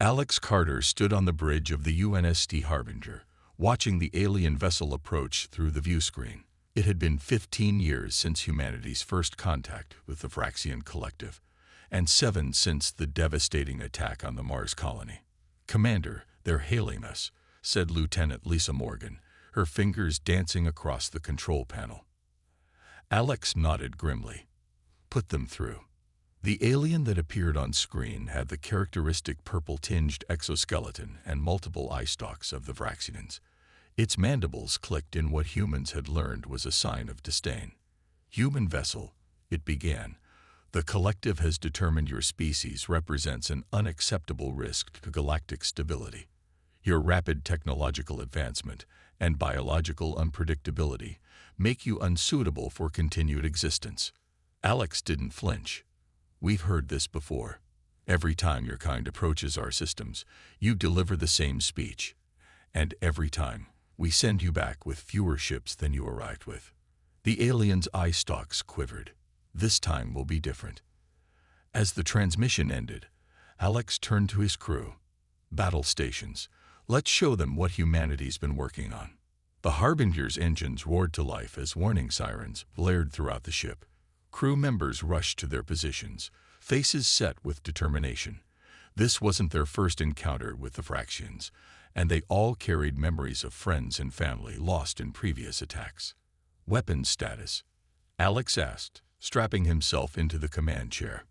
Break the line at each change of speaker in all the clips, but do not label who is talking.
Alex Carter stood on the bridge of the UNST Harbinger, watching the alien vessel approach through the view screen. It had been 15 years since humanity's first contact with the Vraxian collective, and 7 since the devastating attack on the Mars colony. "Commander, they're hailing us," said Lieutenant Lisa Morgan, her fingers dancing across the control panel. Alex nodded grimly. "Put them through." The alien that appeared on screen had the characteristic purple-tinged exoskeleton and multiple eye stalks of the Vraxians. Its mandibles clicked in what humans had learned was a sign of disdain. "Human vessel," it began, "the collective has determined your species represents an unacceptable risk to galactic stability. Your rapid technological advancement and biological unpredictability make you unsuitable for continued existence." Alex didn't flinch. "We've heard this before. Every time your kind approaches our systems, you deliver the same speech. And every time, we send you back with fewer ships than you arrived with." The alien's eye stalks quivered. "This time will be different." As the transmission ended, Alex turned to his crew. "Battle stations. Let's show them what humanity's been working on." The Harbinger's engines roared to life as warning sirens blared throughout the ship. Crew members rushed to their positions, faces set with determination. This wasn't their first encounter with the Vraxians, and they all carried memories of friends and family lost in previous attacks. "Weapons status?" Alex asked, strapping himself into the command chair.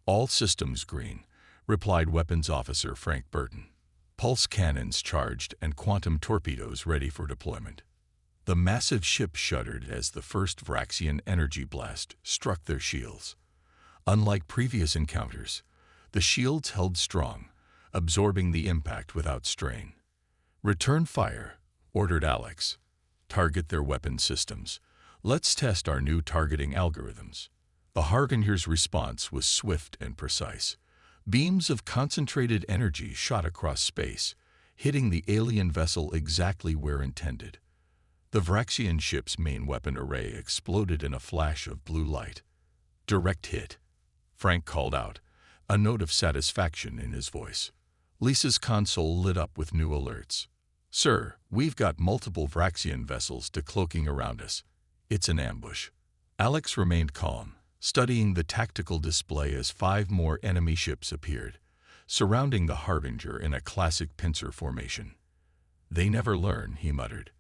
"All systems green," replied Weapons Officer Frank Burton. "Pulse cannons charged and quantum torpedoes ready for deployment." The massive ship shuddered as the first Vraxian energy blast struck their shields. Unlike previous encounters, the shields held strong, absorbing the impact without strain. "Return fire," ordered Alex. "Target their weapon systems. Let's test our new targeting algorithms." The Harbinger's response was swift and precise. Beams of concentrated energy shot across space, hitting the alien vessel exactly where intended. The Vraxian ship's main weapon array exploded in a flash of blue light. "Direct hit," Frank called out, a note of satisfaction in his voice. Lisa's console lit up with new alerts. "Sir, we've got multiple Vraxian vessels decloaking around us. It's an ambush." Alex remained calm, studying the tactical display as 5 more enemy ships appeared, surrounding the Harbinger in a classic pincer formation. "They never learn," he muttered.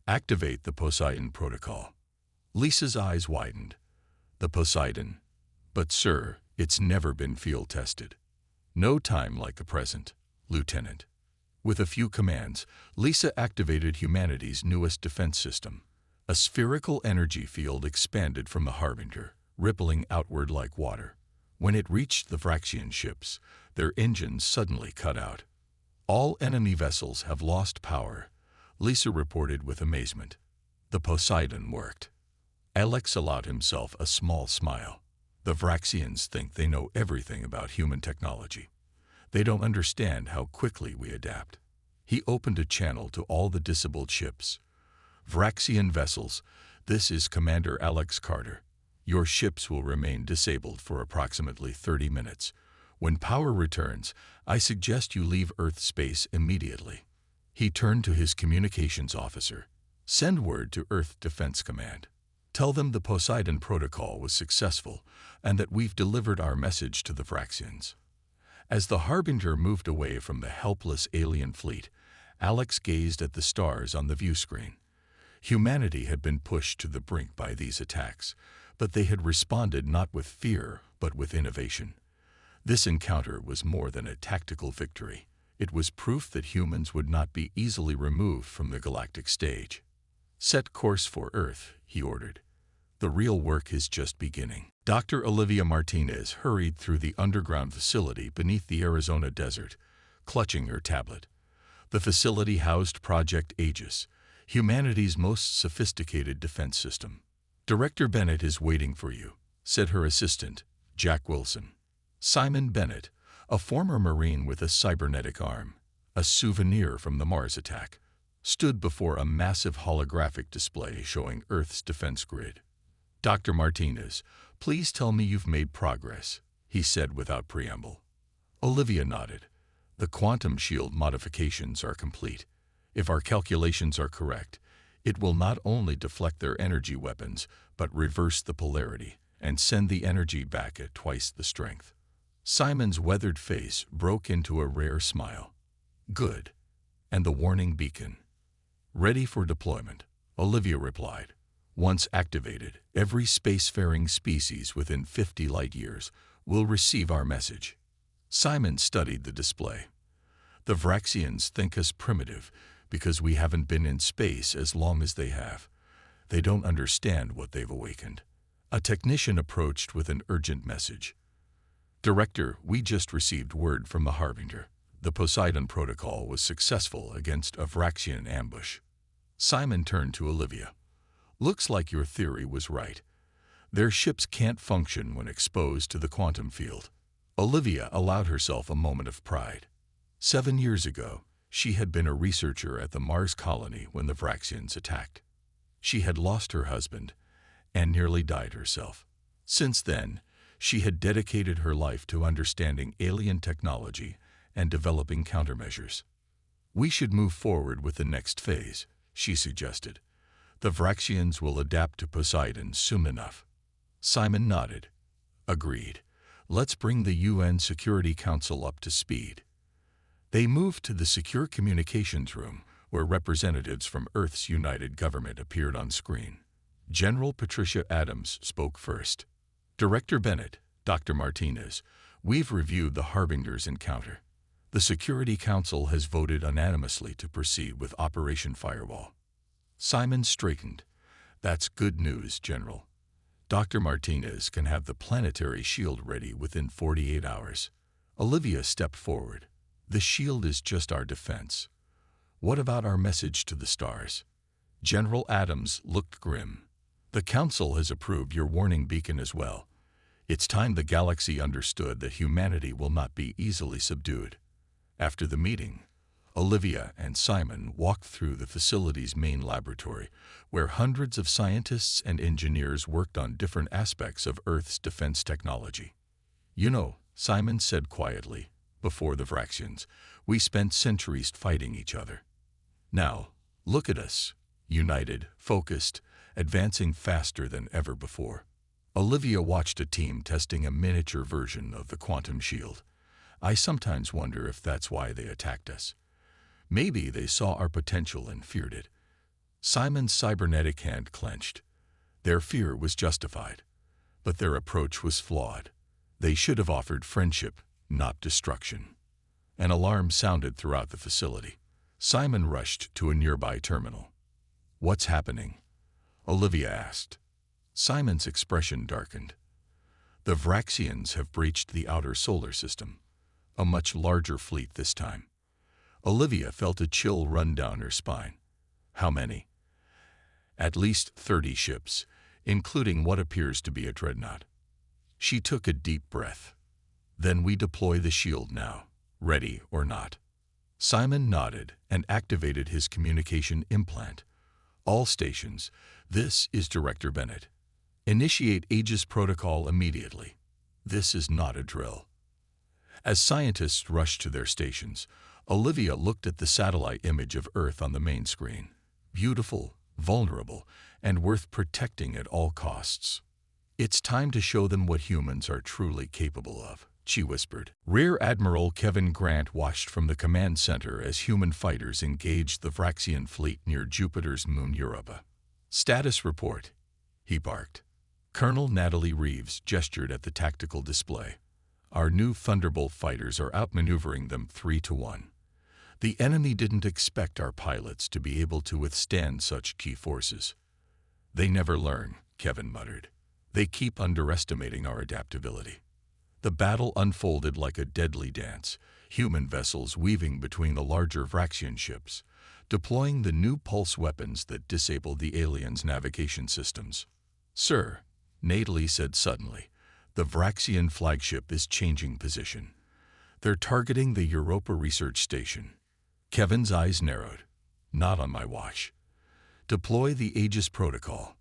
"Activate the Poseidon protocol." Lisa's eyes widened. "The Poseidon? But sir, it's never been field tested." "No time like the present, Lieutenant." With a few commands, Lisa activated humanity's newest defense system. A spherical energy field expanded from the Harbinger, rippling outward like water. When it reached the Vraxian ships, their engines suddenly cut out. "All enemy vessels have lost power," Lisa reported with amazement. The Poseidon worked. Alex allowed himself a small smile. "The Vraxians think they know everything about human technology. They don't understand how quickly we adapt." He opened a channel to all the disabled ships. "Vraxian vessels, this is Commander Alex Carter. Your ships will remain disabled for approximately 30 minutes. When power returns, I suggest you leave Earth space immediately." He turned to his communications officer. "Send word to Earth Defense Command. Tell them the Poseidon protocol was successful and that we've delivered our message to the Vraxians." As the Harbinger moved away from the helpless alien fleet, Alex gazed at the stars on the view screen. Humanity had been pushed to the brink by these attacks, but they had responded not with fear, but with innovation. This encounter was more than a tactical victory. It was proof that humans would not be easily removed from the galactic stage. "Set course for Earth," he ordered. "The real work is just beginning." Dr. Olivia Martinez hurried through the underground facility beneath the Arizona desert, clutching her tablet. The facility housed Project Aegis, humanity's most sophisticated defense system. "Director Bennett is waiting for you," said her assistant, Jack Wilson. Simon Bennett, a former Marine with a cybernetic arm, a souvenir from the Mars attack, stood before a massive holographic display showing Earth's defense grid. "Dr. Martinez, please tell me you've made progress," he said without preamble. Olivia nodded. The quantum shield modifications are complete. If our calculations are correct, it will not only deflect their energy weapons, but reverse the polarity and send the energy back at twice the strength. Simon's weathered face broke into a rare smile. Good. And the warning beacon? Ready for deployment, Olivia replied. Once activated, every spacefaring species within 50 light-years will receive our message. Simon studied the display. The Vraxians think us primitive because we haven't been in space as long as they have. They don't understand what they've awakened. A technician approached with an urgent message. Director, we just received word from the Harbinger. The Poseidon Protocol was successful against a Vraxian ambush. Simon turned to Olivia. Looks like your theory was right. Their ships can't function when exposed to the quantum field. Olivia allowed herself a moment of pride. 7 years ago, she had been a researcher at the Mars colony when the Vraxians attacked. She had lost her husband and nearly died herself. Since then, she had dedicated her life to understanding alien technology and developing countermeasures. We should move forward with the next phase, she suggested. The Vraxians will adapt to Poseidon soon enough. Simon nodded. Agreed. Let's bring the UN Security Council up to speed. They moved to the secure communications room, where representatives from Earth's united government appeared on screen. General Patricia Adams spoke first. Director Bennett, Dr. Martinez, we've reviewed the Harbinger's encounter. The Security Council has voted unanimously to proceed with Operation Firewall. Simon straightened. That's good news, General. Dr. Martinez can have the planetary shield ready within 48 hours. Olivia stepped forward. The shield is just our defense. What about our message to the stars? General Adams looked grim. The Council has approved your warning beacon as well. It's time the galaxy understood that humanity will not be easily subdued. After the meeting, Olivia and Simon walked through the facility's main laboratory, where hundreds of scientists and engineers worked on different aspects of Earth's defense technology. You know, Simon said quietly, before the Vraxians, we spent centuries fighting each other. Now, look at us, united, focused, advancing faster than ever before. Olivia watched a team testing a miniature version of the quantum shield. I sometimes wonder if that's why they attacked us. Maybe they saw our potential and feared it. Simon's cybernetic hand clenched. Their fear was justified, but their approach was flawed. They should have offered friendship, not destruction. An alarm sounded throughout the facility. Simon rushed to a nearby terminal. What's happening? Olivia asked. Simon's expression darkened. The Vraxians have breached the outer solar system. A much larger fleet this time. Olivia felt a chill run down her spine. How many? At least 30 ships, including what appears to be a dreadnought. She took a deep breath. Then we deploy the shield now, ready or not. Simon nodded and activated his communication implant. All stations, this is Director Bennett. Initiate Aegis Protocol immediately. This is not a drill. As scientists rushed to their stations, Olivia looked at the satellite image of Earth on the main screen. Beautiful, vulnerable, and worth protecting at all costs. It's time to show them what humans are truly capable of, she whispered. Rear Admiral Kevin Grant watched from the command center as human fighters engaged the Vraxian fleet near Jupiter's moon Europa. Status report, he barked. Colonel Natalie Reeves gestured at the tactical display. Our new Thunderbolt fighters are outmaneuvering them 3-1. The enemy didn't expect our pilots to be able to withstand such key forces. They never learn, Kevin muttered. They keep underestimating our adaptability. The battle unfolded like a deadly dance, human vessels weaving between the larger Vraxian ships, deploying the new pulse weapons that disabled the aliens' navigation systems. Sir, Natalie said suddenly, the Vraxian flagship is changing position. They're targeting the Europa research station. Kevin's eyes narrowed. Not on my watch. Deploy the Aegis Protocol.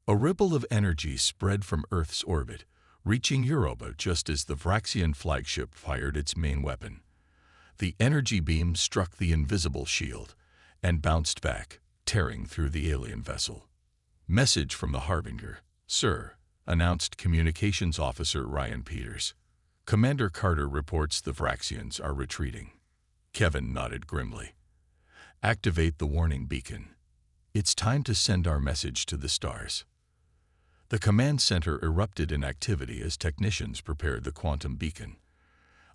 A ripple of energy spread from Earth's orbit, reaching Europa just as the Vraxian flagship fired its main weapon. The energy beam struck the invisible shield and bounced back, tearing through the alien vessel. "Message from the Harbinger, sir," announced Communications Officer Ryan Peters. "Commander Carter reports the Vraxians are retreating." Kevin nodded grimly. "Activate the warning beacon. It's time to send our message to the stars." The command center erupted in activity as technicians prepared the quantum beacon.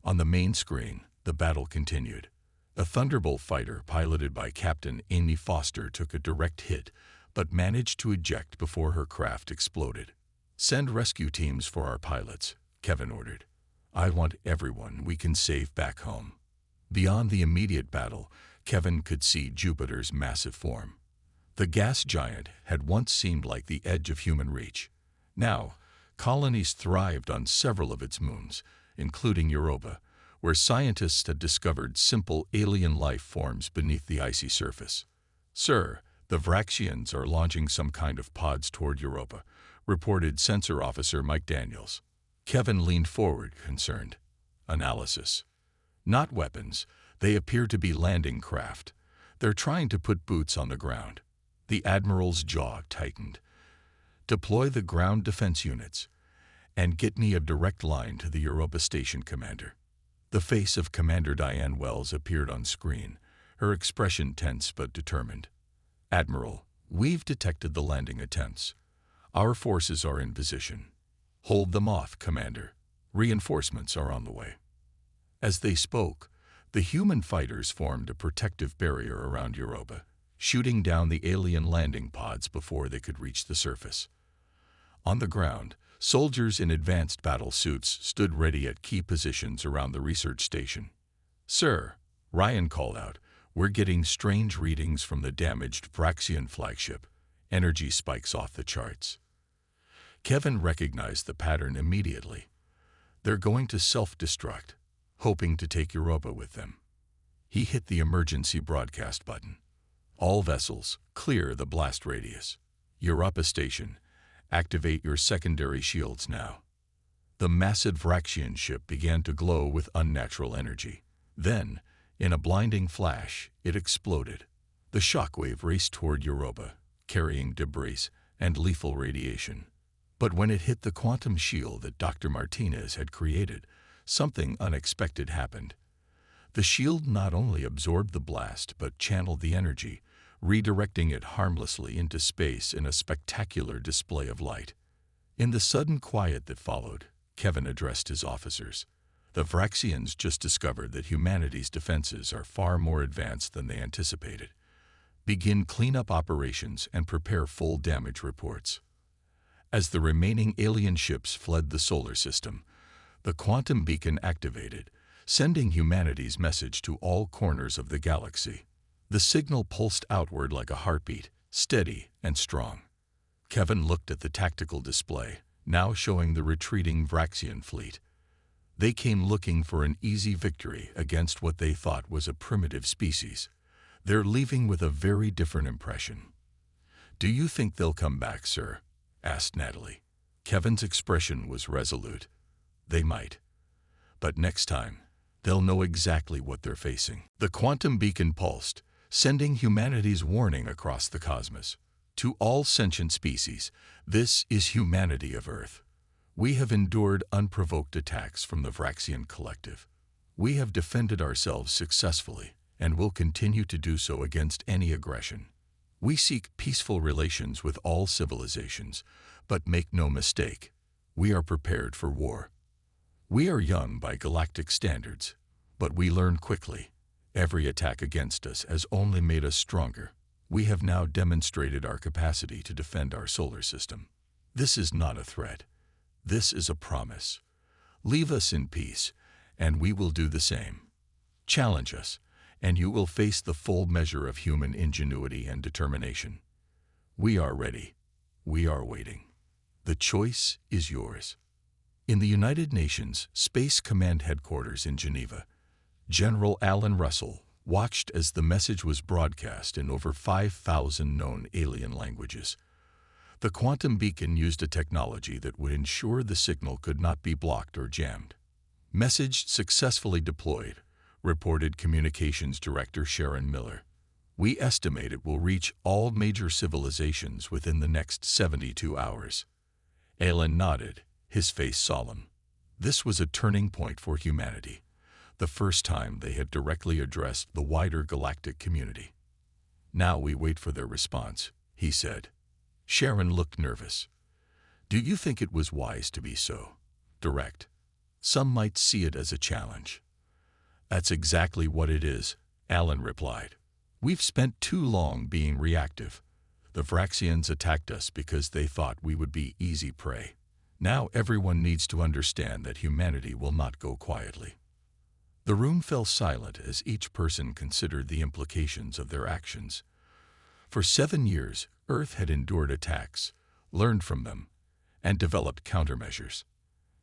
On the main screen, the battle continued. A Thunderbolt fighter piloted by Captain Amy Foster took a direct hit, but managed to eject before her craft exploded. "Send rescue teams for our pilots," Kevin ordered. "I want everyone we can save back home." Beyond the immediate battle, Kevin could see Jupiter's massive form. The gas giant had once seemed like the edge of human reach. Now, colonies thrived on several of its moons, including Europa, where scientists had discovered simple alien life forms beneath the icy surface. "Sir, the Vraxians are launching some kind of pods toward Europa," reported Sensor Officer Mike Daniels. Kevin leaned forward, concerned. "Analysis. Not weapons. They appear to be landing craft. They're trying to put boots on the ground." The Admiral's jaw tightened. "Deploy the ground defense units, and get me a direct line to the Europa Station Commander." The face of Commander Diane Wells appeared on screen, her expression tense but determined. "Admiral, we've detected the landing attempts. Our forces are in position. Hold them off, Commander. Reinforcements are on the way." As they spoke, the human fighters formed a protective barrier around Europa, shooting down the alien landing pods before they could reach the surface. On the ground, soldiers in advanced battle suits stood ready at key positions around the research station. "Sir," Ryan called out, "we're getting strange readings from the damaged Vraxian flagship. Energy spikes off the charts." Kevin recognized the pattern immediately. They're going to self-destruct, hoping to take Europa with them. He hit the emergency broadcast button. "All vessels, clear the blast radius. Europa Station, activate your secondary shields now." The massive Vraxian ship began to glow with unnatural energy. Then, in a blinding flash, it exploded. The shockwave raced toward Europa, carrying debris and lethal radiation. But when it hit the quantum shield that Dr. Martinez had created, something unexpected happened. The shield not only absorbed the blast but channeled the energy, redirecting it harmlessly into space in a spectacular display of light. In the sudden quiet that followed, Kevin addressed his officers. "The Vraxians just discovered that humanity's defenses are far more advanced than they anticipated. Begin cleanup operations and prepare full damage reports." As the remaining alien ships fled the solar system, the quantum beacon activated, sending humanity's message to all corners of the galaxy. The signal pulsed outward like a heartbeat, steady and strong. Kevin looked at the tactical display, now showing the retreating Vraxian fleet. They came looking for an easy victory against what they thought was a primitive species. They're leaving with a very different impression. "Do you think they'll come back, sir?" asked Natalie. Kevin's expression was resolute. "They might. But next time, they'll know exactly what they're facing." The quantum beacon pulsed, sending humanity's warning across the cosmos. "To all sentient species, this is humanity of Earth. We have endured unprovoked attacks from the Vraxian collective. We have defended ourselves successfully and will continue to do so against any aggression. We seek peaceful relations with all civilizations, but make no mistake, we are prepared for war. We are young by galactic standards, but we learn quickly. Every attack against us has only made us stronger. We have now demonstrated our capacity to defend our solar system. This is not a threat. This is a promise. Leave us in peace, and we will do the same. Challenge us, and you will face the full measure of human ingenuity and determination. We are ready. We are waiting. The choice is yours." In the United Nations Space Command Headquarters in Geneva, General Alan Russell watched as the message was broadcast in over 5,000 known alien languages. The quantum beacon used a technology that would ensure the signal could not be blocked or jammed. "Message successfully deployed. reported Communications Director Sharon Miller. We estimate it will reach all major civilizations within the next 72 hours. Alan nodded, his face solemn. This was a turning point for humanity, the first time they had directly addressed the wider galactic community. Now we wait for their response, he said. Sharon looked nervous. Do you think it was wise to be so direct? Some might see it as a challenge. That's exactly what it is, Alan replied. We've spent too long being reactive. The Vraxians attacked us because they thought we would be easy prey. Now everyone needs to understand that humanity will not go quietly. The room fell silent as each person considered the implications of their actions. For 7 years, Earth had endured attacks, learned from them, and developed countermeasures.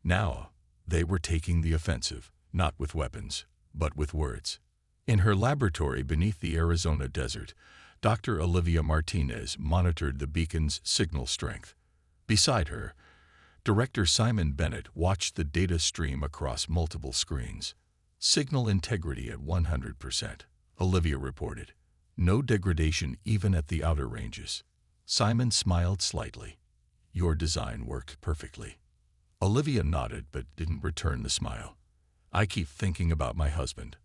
Now, they were taking the offensive, not with weapons, but with words. In her laboratory beneath the Arizona desert, Dr. Olivia Martinez monitored the beacon's signal strength. Beside her, Director Simon Bennett watched the data stream across multiple screens. Signal integrity at 100%, Olivia reported. No degradation even at the outer ranges. Simon smiled slightly. Your design worked perfectly. Olivia nodded but didn't return the smile. I keep thinking about my husband,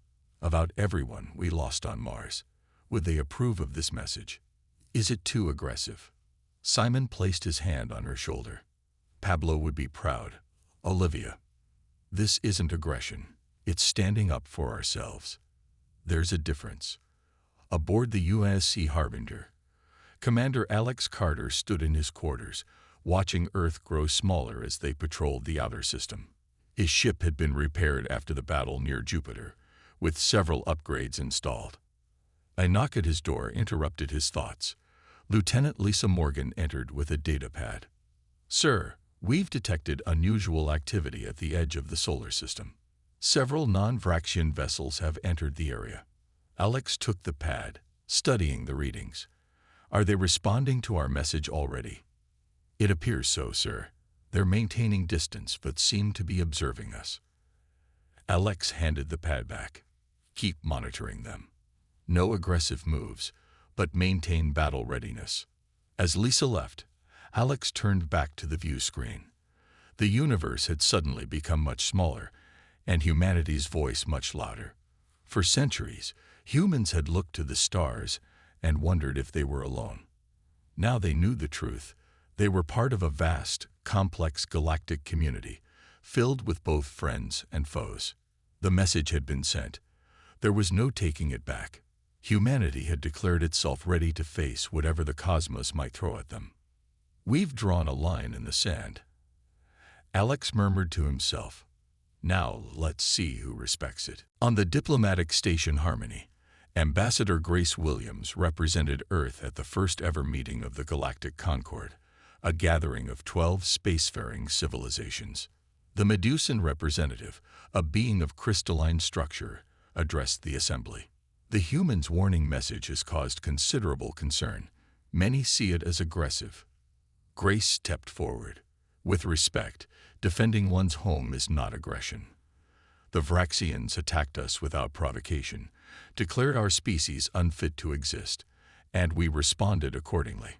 about everyone we lost on Mars. Would they approve of this message? Is it too aggressive? Simon placed his hand on her shoulder. Pablo would be proud. Olivia, this isn't aggression. It's standing up for ourselves. There's a difference. Aboard the UNSC Harbinger, Commander Alex Carter stood in his quarters, watching Earth grow smaller as they patrolled the outer system. His ship had been repaired after the battle near Jupiter, with several upgrades installed. A knock at his door interrupted his thoughts. Lieutenant Lisa Morgan entered with a data pad. Sir, we've detected unusual activity at the edge of the solar system. Several non-Vraxian vessels have entered the area. Alex took the pad, studying the readings. Are they responding to our message already? It appears so, sir. They're maintaining distance but seem to be observing us. Alex handed the pad back. Keep monitoring them. No aggressive moves, but maintain battle readiness. As Lisa left, Alex turned back to the view screen. The universe had suddenly become much smaller, and humanity's voice much louder. For centuries, humans had looked to the stars and wondered if they were alone. Now they knew the truth. They were part of a vast, complex galactic community, filled with both friends and foes. The message had been sent. There was no taking it back. Humanity had declared itself ready to face whatever the cosmos might throw at them. We've drawn a line in the sand. Alex murmured to himself. Now let's see who respects it. On the diplomatic station Harmony, Ambassador Grace Williams represented Earth at the first ever meeting of the Galactic Concord, a gathering of 12 spacefaring civilizations. The Medusan representative, a being of crystalline structure, addressed the assembly. The human's warning message has caused considerable concern. Many see it as aggressive. Grace stepped forward. With respect, defending one's home is not aggression. The Vraxians attacked us without provocation, declared our species unfit to exist, and we responded accordingly.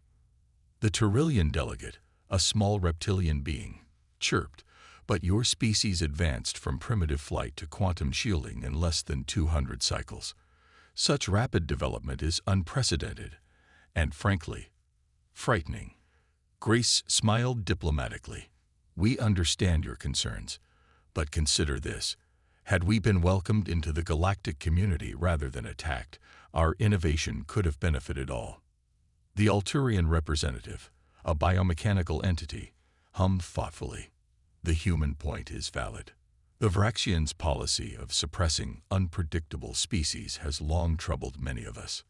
The Tyrillian delegate, a small reptilian being, chirped, but your species advanced from primitive flight to quantum shielding in less than 200 cycles. Such rapid development is unprecedented and, frankly, frightening. Grace smiled diplomatically. We understand your concerns, but consider this. Had we been welcomed into the galactic community rather than attacked, our innovation could have benefited all. The Alturian representative, a biomechanical entity, hummed thoughtfully. The human point is valid. The Vraxians' policy of suppressing unpredictable species has long troubled many of us.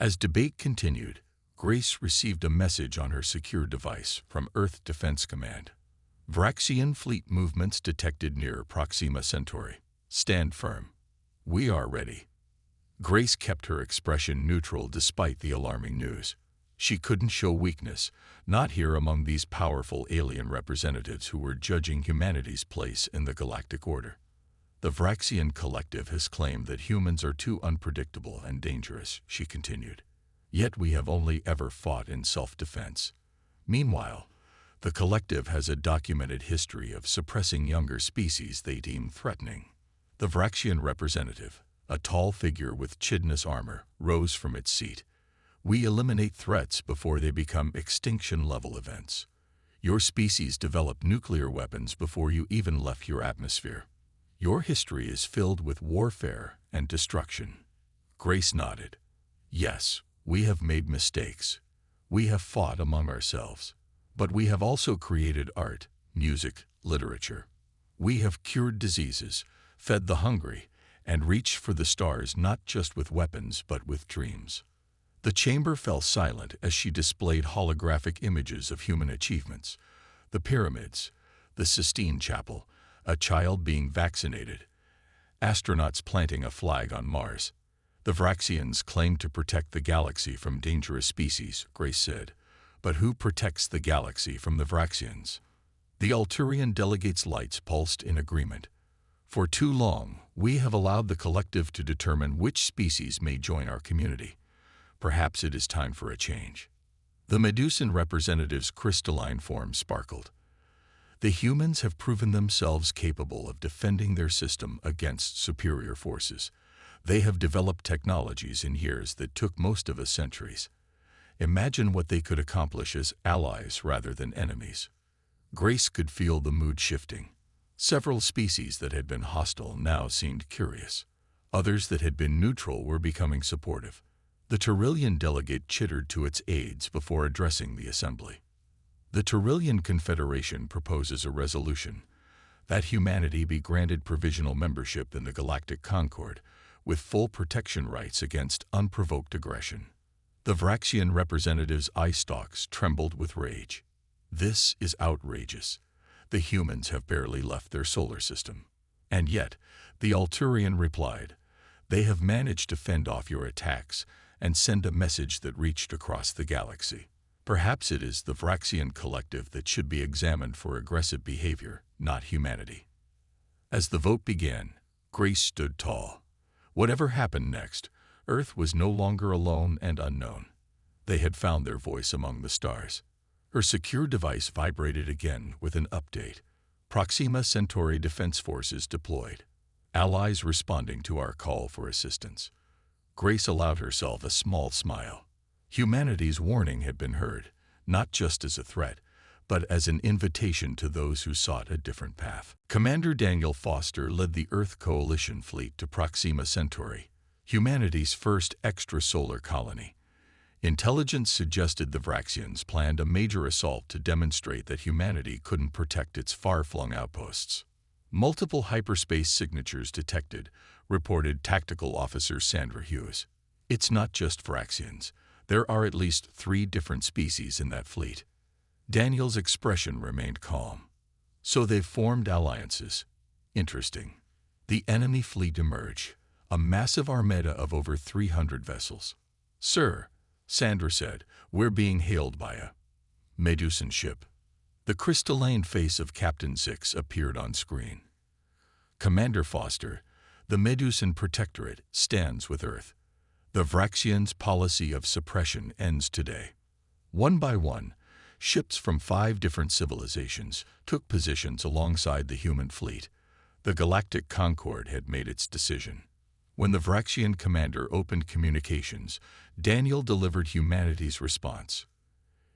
As debate continued, Grace received a message on her secure device from Earth Defense Command. Vraxian fleet movements detected near Proxima Centauri. Stand firm. We are ready. Grace kept her expression neutral despite the alarming news. She couldn't show weakness, not here among these powerful alien representatives who were judging humanity's place in the galactic order. The Vraxian Collective has claimed that humans are too unpredictable and dangerous, she continued. Yet we have only ever fought in self-defense. Meanwhile, the Collective has a documented history of suppressing younger species they deem threatening. The Vraxian representative, a tall figure with chitinous armor, rose from its seat. We eliminate threats before they become extinction-level events. Your species developed nuclear weapons before you even left your atmosphere. Your history is filled with warfare and destruction. Grace nodded. Yes, we have made mistakes. We have fought among ourselves. But we have also created art, music, literature. We have cured diseases, fed the hungry, and reached for the stars not just with weapons but with dreams. The chamber fell silent as she displayed holographic images of human achievements. The pyramids, the Sistine Chapel, a child being vaccinated, astronauts planting a flag on Mars. The Vraxians claim to protect the galaxy from dangerous species, Grace said. But who protects the galaxy from the Vraxians? The Alturian delegates' lights pulsed in agreement. For too long, we have allowed the Collective to determine which species may join our community. Perhaps it is time for a change. The Medusan representative's crystalline form sparkled. The humans have proven themselves capable of defending their system against superior forces. They have developed technologies in years that took most of us centuries. Imagine what they could accomplish as allies rather than enemies. Grace could feel the mood shifting. Several species that had been hostile now seemed curious. Others that had been neutral were becoming supportive. The Tyrillian delegate chittered to its aides before addressing the assembly. The Tyrillian Confederation proposes a resolution that humanity be granted provisional membership in the Galactic Concord with full protection rights against unprovoked aggression. The Vraxian representative's eye stalks trembled with rage. This is outrageous. The humans have barely left their solar system. And yet, the Alturian replied, they have managed to fend off your attacks and send a message that reached across the galaxy. Perhaps it is the Vraxian Collective that should be examined for aggressive behavior, not humanity. As the vote began, Grace stood tall. Whatever happened next, Earth was no longer alone and unknown. They had found their voice among the stars. Her secure device vibrated again with an update. Proxima Centauri Defense Forces deployed. Allies responding to our call for assistance. Grace allowed herself a small smile. Humanity's warning had been heard, not just as a threat, but as an invitation to those who sought a different path. Commander Daniel Foster led the Earth Coalition fleet to Proxima Centauri, humanity's first extrasolar colony. Intelligence suggested the Vraxians planned a major assault to demonstrate that humanity couldn't protect its far-flung outposts. Multiple hyperspace signatures detected, reported Tactical Officer Sandra Hughes. It's not just Vraxians. There are at least 3 different species in that fleet. Daniel's expression remained calm. So they've formed alliances. Interesting. The enemy fleet emerged, a massive armada of over 300 vessels. Sir, Sandra said, we're being hailed by a Medusan ship. The crystalline face of Captain Six appeared on screen. Commander Foster, the Medusan Protectorate stands with Earth. The Vraxians' policy of suppression ends today. One by one, ships from 5 different civilizations took positions alongside the human fleet. The Galactic Concord had made its decision. When the Vraxian commander opened communications, Daniel delivered humanity's response.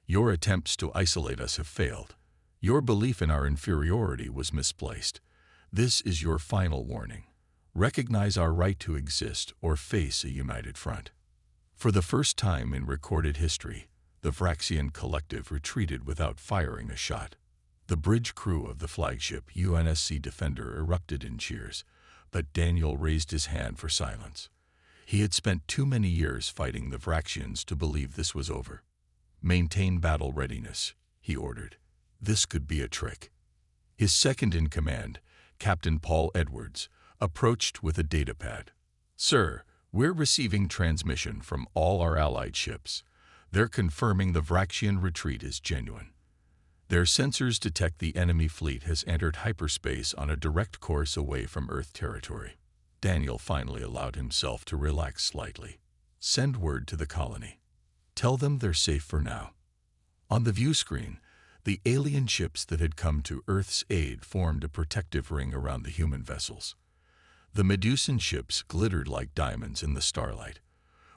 Your attempts to isolate us have failed. Your belief in our inferiority was misplaced. This is your final warning. Recognize our right to exist or face a united front. For the first time in recorded history, the Vraxian Collective retreated without firing a shot. The bridge crew of the flagship UNSC Defender erupted in cheers, but Daniel raised his hand for silence. He had spent too many years fighting the Vraxians to believe this was over. Maintain battle readiness, he ordered. This could be a trick. His second-in-command, Captain Paul Edwards, approached with a datapad. Sir, we're receiving transmission from all our allied ships. They're confirming the Vraxian retreat is genuine. Their sensors detect the enemy fleet has entered hyperspace on a direct course away from Earth territory. Daniel finally allowed himself to relax slightly. Send word to the colony. Tell them they're safe for now. On the view screen, the alien ships that had come to Earth's aid formed a protective ring around the human vessels. The Medusan ships glittered like diamonds in the starlight,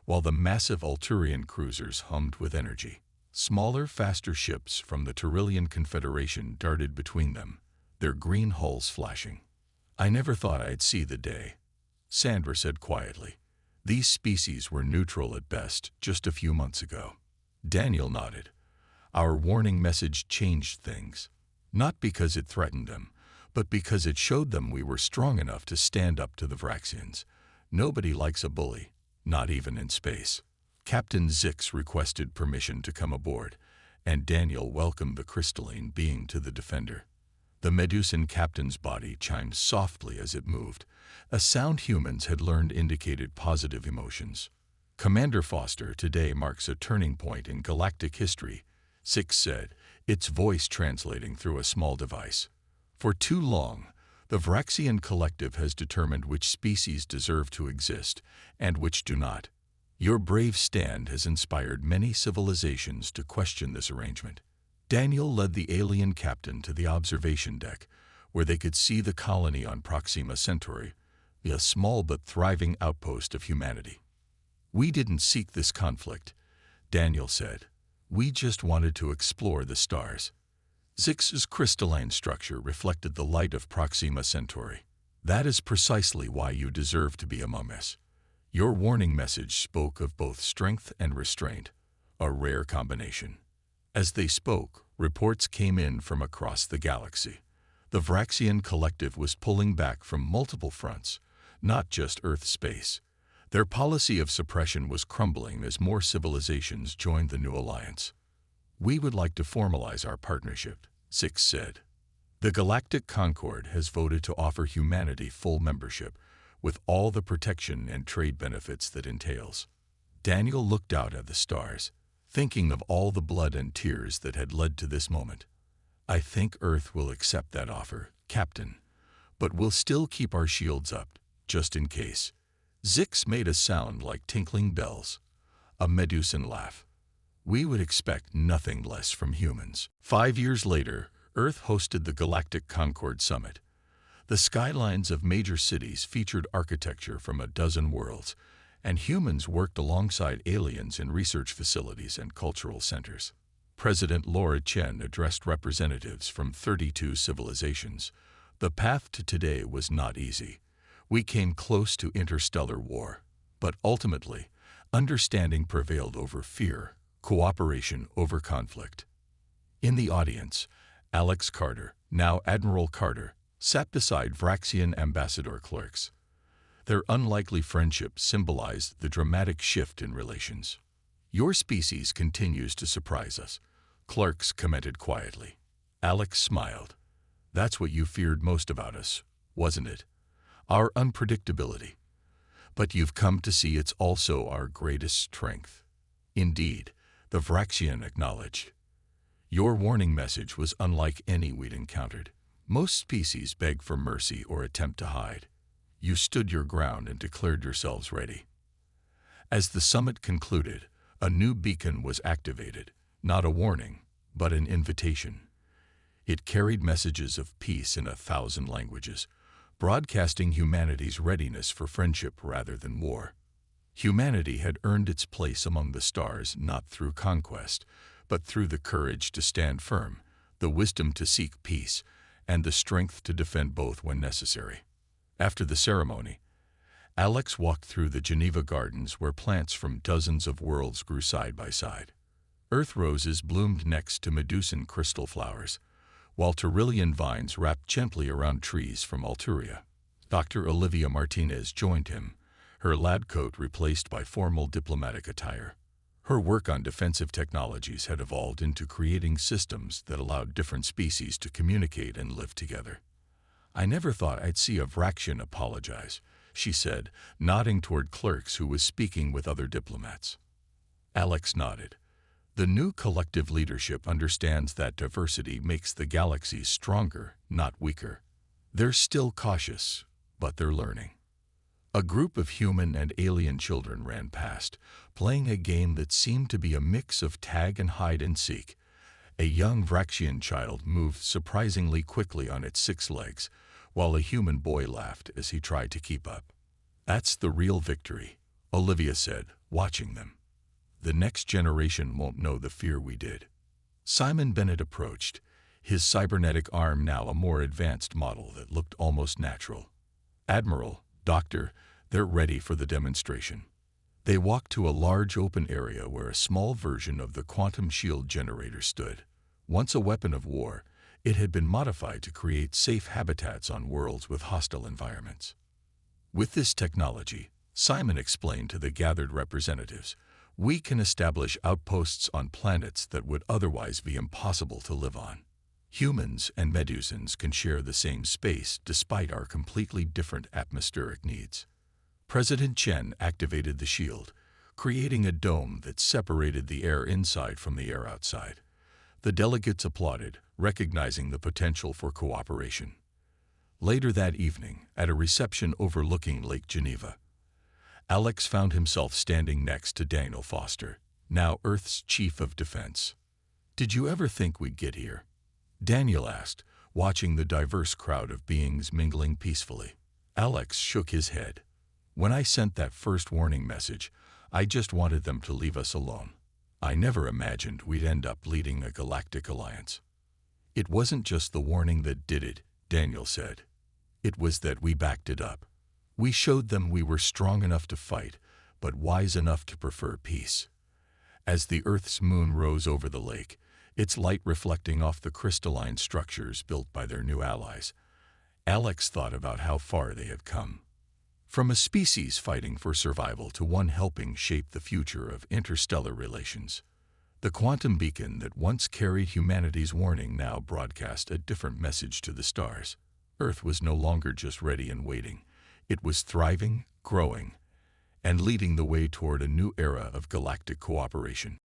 while the massive Alturian cruisers hummed with energy. Smaller, faster ships from the Tyrillian Confederation darted between them, their green hulls flashing. I never thought I'd see the day, Sandra said quietly. These species were neutral at best just a few months ago. Daniel nodded. Our warning message changed things, not because it threatened them, but because it showed them we were strong enough to stand up to the Vraxians. Nobody likes a bully, not even in space. Captain Zix requested permission to come aboard, and Daniel welcomed the crystalline being to the Defender. The Medusan captain's body chimed softly as it moved, a sound humans had learned indicated positive emotions. Commander Foster, today marks a turning point in galactic history, Zix said, its voice translating through a small device. For too long, the Vraxian collective has determined which species deserve to exist and which do not. Your brave stand has inspired many civilizations to question this arrangement. Daniel led the alien captain to the observation deck, where they could see the colony on Proxima Centauri, a small but thriving outpost of humanity. We didn't seek this conflict, Daniel said. We just wanted to explore the stars. Zix's crystalline structure reflected the light of Proxima Centauri. That is precisely why you deserve to be among us. Your warning message spoke of both strength and restraint, a rare combination. As they spoke, reports came in from across the galaxy. The Vraxian collective was pulling back from multiple fronts, not just Earth space. Their policy of suppression was crumbling as more civilizations joined the new alliance. We would like to formalize our partnership, Zix said. The Galactic Concord has voted to offer humanity full membership, with all the protection and trade benefits that entails. Daniel looked out at the stars, thinking of all the blood and tears that had led to this moment. I think Earth will accept that offer, Captain, but we'll still keep our shields up, just in case. Zix made a sound like tinkling bells, a Medusan laugh. We would expect nothing less from humans. 5 years later, Earth hosted the Galactic Concord Summit. The skylines of major cities featured architecture from a dozen worlds, and humans worked alongside aliens in research facilities and cultural centers. President Laura Chen addressed representatives from 32 civilizations. The path to today was not easy. We came close to interstellar war, but ultimately, understanding prevailed over fear, cooperation over conflict. In the audience, Alex Carter, now Admiral Carter, sat beside Vraxian ambassador clerks. Their unlikely friendship symbolized the dramatic shift in relations. Your species continues to surprise us, clerks commented quietly. Alex smiled. That's what you feared most about us, wasn't it? Our unpredictability. But you've come to see it's also our greatest strength. Indeed, the Vraxian acknowledged. Your warning message was unlike any we'd encountered. Most species beg for mercy or attempt to hide. You stood your ground and declared yourselves ready. As the summit concluded, a new beacon was activated, not a warning, but an invitation. It carried messages of peace in 1,000 languages, broadcasting humanity's readiness for friendship rather than war. Humanity had earned its place among the stars not through conquest, but through the courage to stand firm, the wisdom to seek peace, and the strength to defend both when necessary. After the ceremony, Alex walked through the Geneva Gardens where plants from dozens of worlds grew side by side. Earth roses bloomed next to Medusan crystal flowers, while Tyrillian vines wrapped gently around trees from Alturia. Dr. Olivia Martinez joined him, her lab coat replaced by formal diplomatic attire. Her work on defensive technologies had evolved into creating systems that allowed different species to communicate and live together. I never thought I'd see a Vraxian apologize, she said, nodding toward clerks who was speaking with other diplomats. Alex nodded. The new collective leadership understands that diversity makes the galaxy stronger, not weaker. They're still cautious, but they're learning. A group of human and alien children ran past, playing a game that seemed to be a mix of tag and hide and seek. A young Vraxian child moved surprisingly quickly on its 6 legs, while a human boy laughed as he tried to keep up. "That's the real victory," Olivia said, watching them. "The next generation won't know the fear we did." Simon Bennett approached, his cybernetic arm now a more advanced model that looked almost natural. "Admiral, Doctor, they're ready for the demonstration." They walked to a large open area where a small version of the quantum shield generator stood. Once a weapon of war, it had been modified to create safe habitats on worlds with hostile environments. With this technology, Simon explained to the gathered representatives, we can establish outposts on planets that would otherwise be impossible to live on. Humans and Medusans can share the same space despite our completely different atmospheric needs. President Chen activated the shield, creating a dome that separated the air inside from the air outside. The delegates applauded, recognizing the potential for cooperation. Later that evening, at a reception overlooking Lake Geneva, Alex found himself standing next to Daniel Foster, now Earth's Chief of Defense. "Did you ever think we'd get here?" Daniel asked, watching the diverse crowd of beings mingling peacefully. Alex shook his head. "When I sent that first warning message, I just wanted them to leave us alone. I never imagined we'd end up leading a galactic alliance." "It wasn't just the warning that did it," Daniel said. "It was that we backed it up. We showed them we were strong enough to fight, but wise enough to prefer peace." As the Earth's moon rose over the lake, its light reflecting off the crystalline structures built by their new allies, Alex thought about how far they had come. From a species fighting for survival to one helping shape the future of interstellar relations. The quantum beacon that once carried humanity's warning now broadcast a different message to the stars. Earth was no longer just ready and waiting. It was thriving, growing, and leading the way toward a new era of galactic cooperation.